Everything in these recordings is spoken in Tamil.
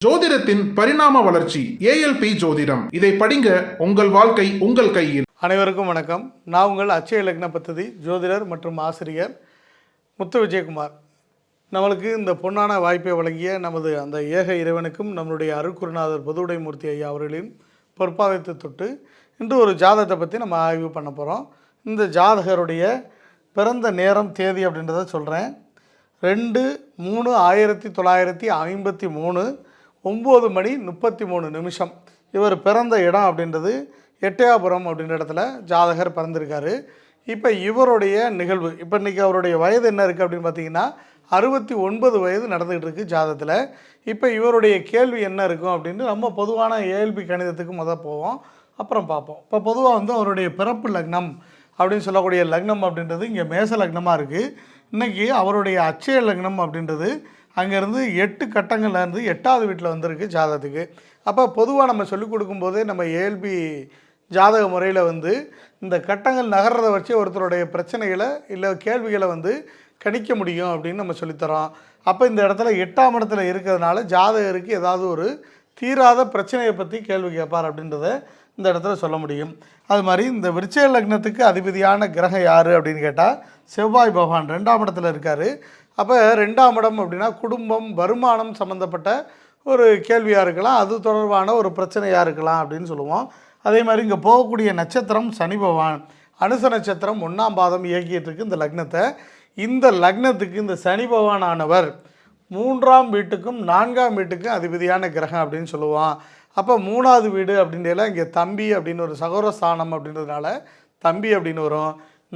ஜோதிடத்தின் பரிணாம வளர்ச்சி ஏஎல்பி ஜோதிடம். இதை படிங்க, உங்கள் வாழ்க்கை உங்கள் கையில். அனைவருக்கும் வணக்கம். நான் உங்கள் அச்சய லக்ன பத்ததி ஜோதிடர் மற்றும் ஆசிரியர் முத்து விஜயகுமார். நம்மளுக்கு இந்த பொன்னான வாய்ப்பை வழங்கிய நமது அந்த ஏக இறைவனுக்கும் நம்மளுடைய அருட்குருநாதர் பொதுவுடைமூர்த்தி ஐயா அவர்களின் பொற்பாதத்தை தொட்டு இன்று ஒரு ஜாதகத்தை பற்றி நம்ம ஆய்வு பண்ண போகிறோம். இந்த ஜாதகருடைய பிறந்த நேரம் தேதி அப்படின்றத சொல்கிறேன். 2/3/1953 9 மணி 33 நிமிஷம். இவர் பிறந்த இடம் அப்படின்றது எட்டயாபுரம் அப்படின்ற இடத்துல ஜாதகர் பிறந்திருக்காரு. இப்போ இவருடைய நிகழ்வு, இப்போ இன்றைக்கி அவருடைய வயது என்ன இருக்குது அப்படின்னு பார்த்தீங்கன்னா 69 வயது நடந்துகிட்டு இருக்குது ஜாதகத்தில். இப்போ இவருடைய கேள்வி என்ன இருக்கும் அப்படின்னு நம்ம பொதுவான ஏஎல்பி கணிதத்துக்கு போவோம், அப்புறம் பார்ப்போம். இப்போ பொதுவாக அவருடைய பிறப்பு லக்னம் அப்படின்னு சொல்லக்கூடிய லக்னம் அப்படின்றது இங்கே மேச லக்னமாக இருக்குது. இன்றைக்கி அவருடைய அச்சய லக்னம் அப்படின்றது அங்கேருந்து 8 கட்டங்கள்லேருந்து 8வது வீட்டில் வந்திருக்கு ஜாதகத்துக்கு. அப்போ பொதுவாக நம்ம சொல்லிக் கொடுக்கும்போதே நம்ம ஏஎல்பி ஜாதக முறையில் இந்த கட்டங்கள் நகர்றதை வச்சு ஒருத்தருடைய பிரச்சனைகளை இல்லை கேள்விகளை கணிக்க முடியும் அப்படின்னு நம்ம சொல்லித்தரோம். அப்போ இந்த இடத்துல 8ஆம் இடத்துல இருக்கிறதுனால ஜாதகருக்கு ஏதாவது ஒரு தீராத பிரச்சனையை பற்றி கேள்வி கேட்பார் அப்படின்றத இந்த இடத்துல சொல்ல முடியும். அது மாதிரி இந்த விருச்சிக லக்னத்துக்கு அதிபதியான கிரகம் யார் அப்படின்னு கேட்டால் செவ்வாய் பகவான் 2ஆம் இடத்துல இருக்கார். அப்போ 2ஆம் இடம் அப்படின்னா குடும்பம், வருமானம் சம்மந்தப்பட்ட ஒரு கேள்வியாக இருக்கலாம், அது தொடர்பான ஒரு பிரச்சனையாக இருக்கலாம் அப்படின்னு சொல்லுவோம். அதே மாதிரி இங்கே போகக்கூடிய நட்சத்திரம் சனி பகவான், அனுச நட்சத்திரம் 1ஆம் பாதம் இயக்கிட்டு இருக்கு இந்த லக்னத்தை. இந்த லக்னத்துக்கு இந்த சனி பகவான் ஆனவர் 3ஆம் வீட்டுக்கும் 4ஆம் வீட்டுக்கும் அதிபதியான கிரகம் அப்படின்னு சொல்லுவான். அப்போ 3வது வீடு அப்படின்றல இங்கே தம்பி அப்படின்னு ஒரு சகோதர ஸ்தானம் அப்படின்றதுனால தம்பி அப்படின்னு வரும்.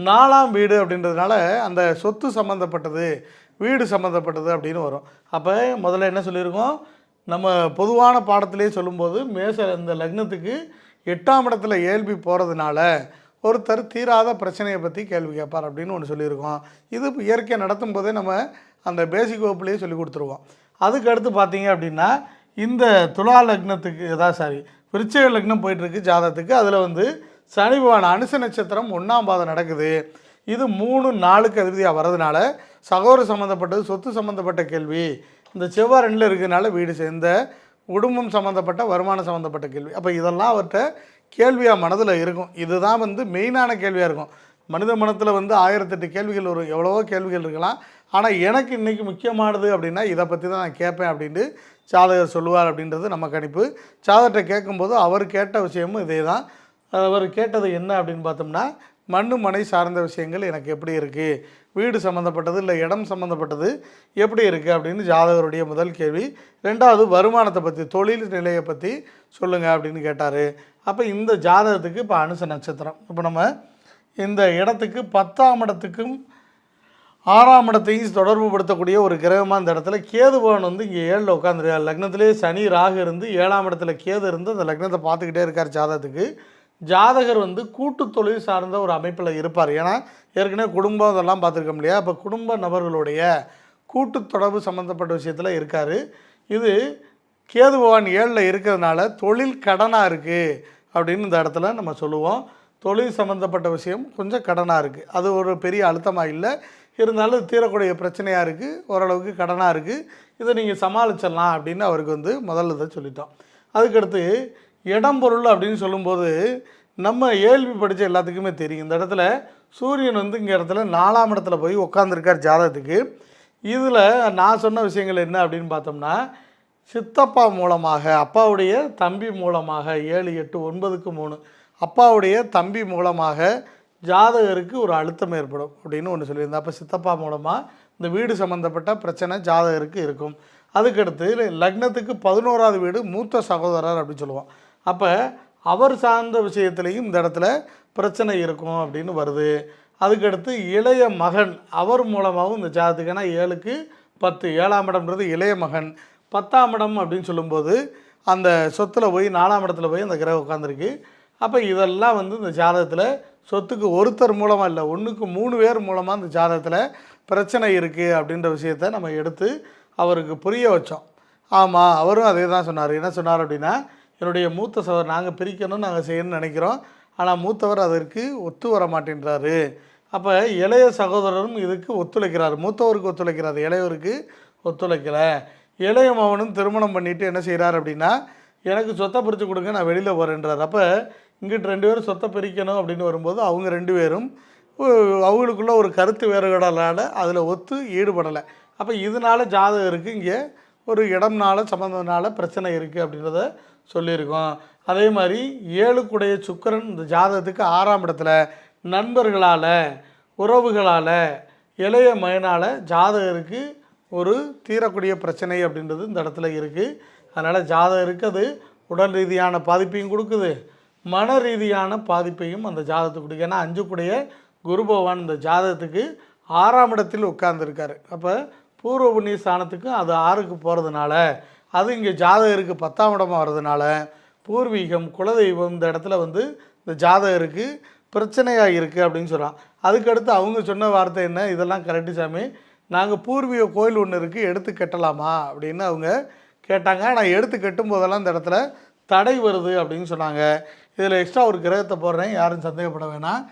4ஆம் வீடு அப்படின்றதுனால அந்த சொத்து சம்மந்தப்பட்டது, வீடு சம்மந்தப்பட்டது அப்படின்னு வரும். அப்போ முதல்ல என்ன சொல்லியிருக்கோம், நம்ம பொதுவான பாடத்திலே சொல்லும்போது இந்த லக்னத்துக்கு 8ஆம் இடத்துல ஏஎல்பி போகிறதுனால ஒருத்தர் தீராத பிரச்சனையை பற்றி கேள்வி கேட்பார் அப்படின்னு ஒன்று சொல்லியிருக்கோம். இது இயற்கை நடத்தும் போதே நம்ம அந்த பேசிக் வகுப்புலேயே சொல்லி கொடுத்துருவோம். அதுக்கு அடுத்து பார்த்தீங்க அப்படின்னா இந்த துலா லக்னத்துக்கு விருச்சிக லக்னம் போயிட்டுருக்கு ஜாதகத்துக்கு. அதில் சனி பகவான் அனுச நட்சத்திரம் 1ஆம் பாதம் நடக்குது. இது 3-4க்கு அதிபதியாக வர்றதுனால சகோதர சம்மந்தப்பட்டது, சொத்து சம்மந்தப்பட்ட கேள்வி. இந்த செவ்வாய் 2ல் இருக்கிறதுனால வீடு சேர்ந்த குடும்பம் சம்மந்தப்பட்ட, வருமானம் சம்மந்தப்பட்ட கேள்வி. அப்போ இதெல்லாம் அவர்கிட்ட கேள்வியாக மனதில் இருக்கும். இதுதான் மெயினான கேள்வியாக இருக்கும். மனித மனத்தில் 1008 கேள்விகள் வரும், எவ்வளவோ கேள்விகள் இருக்கலாம். ஆனால் எனக்கு இன்றைக்கி முக்கியமானது அப்படின்னா இதை பற்றி தான் நான் கேட்பேன் அப்படின்ட்டு ஜாதகர் சொல்லுவார் அப்படின்றது நம்ம கணிப்பு. ஜாதகத்தை கேட்கும்போது அவர் கேட்ட விஷயமும் இதே தான். அவர் கேட்டது என்ன அப்படின்னு பார்த்தோம்னா, மண்ணு மனை சார்ந்த விஷயங்கள் எனக்கு எப்படி இருக்குது, வீடு சம்மந்தப்பட்டது இல்லை இடம் சம்மந்தப்பட்டது எப்படி இருக்குது அப்படின்னு ஜாதகருடைய முதல் கேள்வி. 2வது வருமானத்தை பற்றி, தொழில் நிலையை பற்றி சொல்லுங்கள் அப்படின்னு கேட்டார். அப்போ இந்த ஜாதகத்துக்கு இப்போ அனுச நட்சத்திரம். இப்போ நம்ம இந்த இடத்துக்கு 10ஆம் இடத்துக்கும் 6ஆம் இடத்தையும் தொடர்பு படுத்தக்கூடிய ஒரு கிரகமாக இந்த இடத்துல கேது பகவான் இங்கே 7ல் உட்காந்துருக்கார். லக்னத்திலே சனி ராகு இருந்து 7ஆம் இடத்துல கேது இருந்து அந்த லக்னத்தை பார்த்துக்கிட்டே இருக்கார் ஜாதகத்துக்கு. ஜாதகர் கூட்டு தொழில் சார்ந்த ஒரு அமைப்பில் இருப்பார். ஏன்னா ஏற்கனவே குடும்பம் இதெல்லாம் பார்த்துருக்க முடியாது. அப்போ குடும்ப நபர்களுடைய கூட்டு தொடர்பு சம்மந்தப்பட்ட விஷயத்தில் இருக்கார். இது கேது பகவான் 7ல் இருக்கிறதுனால தொழில் கடனாக இருக்குது அப்படின்னு இந்த இடத்துல நம்ம சொல்லுவோம். தொழில் சம்மந்தப்பட்ட விஷயம் கொஞ்சம் கடனாக இருக்குது, அது ஒரு பெரிய அழுத்தமாக இல்லை, இருந்தாலும் தீரக்கூடிய பிரச்சனையாக இருக்குது, ஓரளவுக்கு கடனாக இருக்குது, இதை நீங்கள் சமாளிச்சிடலாம் அப்படின்னு அவருக்கு முதல்ல இதை சொல்லிட்டோம். அதுக்கடுத்து இடம் பொருள் அப்படின்னு சொல்லும்போது நம்ம ஏஎல்பி படித்த எல்லாத்துக்குமே தெரியும். இந்த இடத்துல சூரியன் இங்கே இடத்துல 4ஆம் இடத்துல போய் உட்காந்துருக்கார் ஜாதகத்துக்கு. இதில் நான் சொன்ன விஷயங்கள் என்ன அப்படின்னு பார்த்தோம்னா, சித்தப்பா மூலமாக, அப்பாவுடைய தம்பி மூலமாக 7, 8, 9க்கு 3 அப்பாவுடைய தம்பி மூலமாக ஜாதகருக்கு ஒரு அழுத்தம் ஏற்படும் அப்படின்னு ஒன்று சொல்லியிருந்தேன். அப்போ சித்தப்பா மூலமாக இந்த வீடு சம்மந்தப்பட்ட பிரச்சனை ஜாதகருக்கு இருக்கும். அதுக்கடுத்து லக்னத்துக்கு 11வது வீடு மூத்த சகோதரர் அப்படின்னு சொல்லுவோம். அப்போ அவர் சார்ந்த விஷயத்துலேயும் இந்த இடத்துல பிரச்சனை இருக்கும் அப்படின்னு வருது. அதுக்கடுத்து இளைய மகன், அவர் மூலமாகவும் இந்த ஜாதகத்துக்கு, ஏன்னா 7க்கு 10, 7ஆம் இடம்ன்றது இளைய மகன். 10ஆம் இடம் அப்படின்னு சொல்லும்போது அந்த சொத்தில் போய் 4ஆம் இடத்துல போய் அந்த கிரகம் உட்காந்துருக்கு. அப்போ இதெல்லாம் இந்த ஜாதகத்தில் சொத்துக்கு ஒருத்தர் மூலமாக இல்லை, 1க்கு 3 பேர் மூலமாக இந்த ஜாதகத்தில் பிரச்சனை இருக்குது அப்படின்ற விஷயத்தை நம்ம எடுத்து அவருக்கு புரிய வச்சோம். ஆமாம், அவரும் அதே தான் சொன்னார். என்ன சொன்னார் அப்படின்னா, என்னுடைய மூத்த சகோதரர் நாங்கள் பிரிக்கணும்னு நாங்கள் செய்யணும்னு நினைக்கிறோம், ஆனால் மூத்தவர் அதற்கு ஒத்து வர மாட்டேன்றாரு. அப்போ இளைய சகோதரரும் இதுக்கு ஒத்துழைக்கிறார், மூத்தவருக்கு ஒத்துழைக்கிறார், இளையவருக்கு ஒத்துழைக்கலை. இளைய மகனும் திருமணம் பண்ணிவிட்டு என்ன செய்கிறார் அப்படின்னா, எனக்கு சொத்தை பிரித்து கொடுங்க, நான் வெளியில் போகிறேன்றார். அப்போ இங்கிட்டு 2 பேரும் சொத்தை பிரிக்கணும் அப்படின்னு வரும்போது அவங்க 2 பேரும் அவங்களுக்குள்ள ஒரு கருத்து வேறுபாடால் அதில் ஒத்து ஈடுபடலை. அப்போ இதனால் ஜாதகருக்கு இங்கே ஒரு இடம்னால சம்மந்தனால பிரச்சனை இருக்குது அப்படின்றத சொல்லியிருக்கோம். அதே மாதிரி 7க்குடைய சுக்கிரன் இந்த ஜாதகத்துக்கு 6ஆம் இடத்துல நண்பர்களால், உறவுகளால், இளைய மகனால் ஜாதகருக்கு ஒரு தீரக்கூடிய பிரச்சனை அப்படின்றது இந்த இடத்துல இருக்குது. அதனால் ஜாதகருக்கு அது உடல் ரீதியான பாதிப்பையும் கொடுக்குது, மன ரீதியான பாதிப்பையும் அந்த ஜாதகத்துக்கு கொடுக்குது. ஏன்னா 5க்குடைய குரு பகவான் இந்த ஜாதகத்துக்கு 6ஆம் இடத்தில் உட்கார்ந்துருக்காரு. அப்போ பூர்வ புண்ணிய ஸ்தானத்துக்கு அது 6க்கு போகிறதுனால, அது இங்கே ஜாதகருக்கு 10ஆம் இடமாக வர்றதுனால பூர்வீகம், குலதெய்வம் இந்த இடத்துல வந்து இந்த ஜாதகருக்கு பிரச்சனையாக இருக்குது அப்படின்னு சொல்கிறான். அதுக்கடுத்து அவங்க சொன்ன வார்த்தை என்ன, இதெல்லாம் கரெக்டு சாமி, நாங்கள் பூர்வீக கோயில் ஒன்று இருக்குது, எடுத்து கட்டலாமா அப்படின்னு அவங்க கேட்டாங்க. நான் எடுத்து கட்டும் போதெல்லாம் இந்த இடத்துல தடை வருது அப்படின்னு சொன்னாங்க. இதில் எக்ஸ்ட்ரா ஒரு கிரகத்தை போடுறேன், யாரும் சந்தேகப்பட வேணாம்.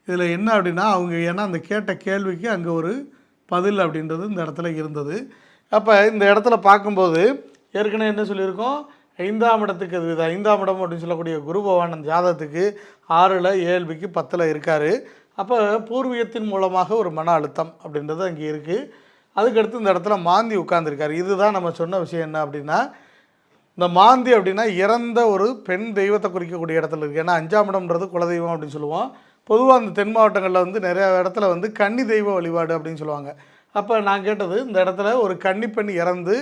இதில் என்ன அப்படின்னா, அவங்க ஏன்னா அந்த கேட்ட கேள்விக்கு அங்கே ஒரு பதில் அப்படின்றது இந்த இடத்துல இருந்தது. அப்போ இந்த இடத்துல பார்க்கும்போது ஏற்கனவே என்ன சொல்லியிருக்கோம், 5ஆம் இடத்துக்கு அது 5ஆம் இடம் அப்படின்னு சொல்லக்கூடிய குரு பகவான் அந்த ஜாதகத்துக்கு 6ல், ஏஎல்பிக்கு 10ல் இருக்கார். அப்போ பூர்வீகத்தின் மூலமாக ஒரு மன அழுத்தம் அப்படின்றது அங்கே இருக்குது. அதுக்கடுத்து இந்த இடத்துல மாந்தி உட்கார்ந்துருக்காரு. இதுதான் நம்ம சொன்ன விஷயம் என்ன அப்படின்னா, இந்த மாந்தி அப்படின்னா இறந்த ஒரு பெண் தெய்வத்தை குறிக்கக்கூடிய இடத்துல இருக்குது. ஏன்னா 5ஆம் இடம்ன்றது குலதெய்வம் அப்படின்னு சொல்லுவோம். பொதுவாக இந்த தென் மாவட்டங்களில் வந்து நிறையா இடத்துல வந்து கன்னி தெய்வ வழிபாடு அப்படின்னு சொல்லுவாங்க. அப்போ நான் கேட்டது, இந்த இடத்துல ஒரு கன்னி பெண் இறந்து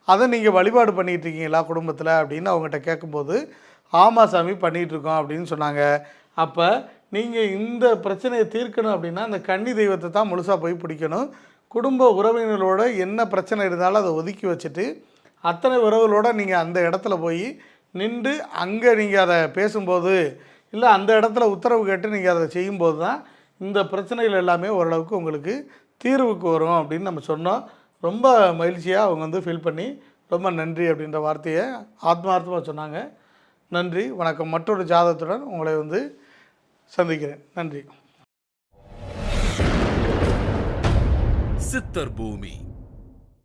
அதை நீங்கள் வழிபாடு பண்ணிகிட்டு இருக்கீங்களா குடும்பத்தில் அப்படின்னு அவங்ககிட்ட கேட்கும்போது, ஆமாம் சாமி பண்ணிகிட்ருக்கோம் அப்படின்னு சொன்னாங்க. அப்போ நீங்கள் இந்த பிரச்சனையை தீர்க்கணும் அப்படின்னா அந்த கன்னி தெய்வத்தை தான் முழுசாக போய் பிடிக்கணும். குடும்ப உறவினர்களோட என்ன பிரச்சனை இருந்தாலும் அதை ஒதுக்கி வச்சுட்டு அத்தனை உறவுகளோடு நீங்கள் அந்த இடத்துல போய் நின்று அங்கே நீங்கள் அதை பேசும்போது, இல்லை அந்த இடத்துல உத்தரவு கேட்டு நீங்கள் அதை செய்யும்போது தான் இந்த பிரச்சனைகள் எல்லாமே ஓரளவுக்கு உங்களுக்கு தீர்வுக்கு வரும் அப்படின்னு நம்ம சொன்னோம். ரொம்ப மகிழ்ச்சியாக அவங்க வந்து ஃபீல் பண்ணி ரொம்ப நன்றி அப்படின்ற வார்த்தையை ஆத்மார்த்தமாக சொன்னாங்க. நன்றி, வணக்கம். மற்றொரு ஜாதகத்துடன் உங்களை வந்து சந்திக்கிறேன். நன்றி. சித்தர் பூமி.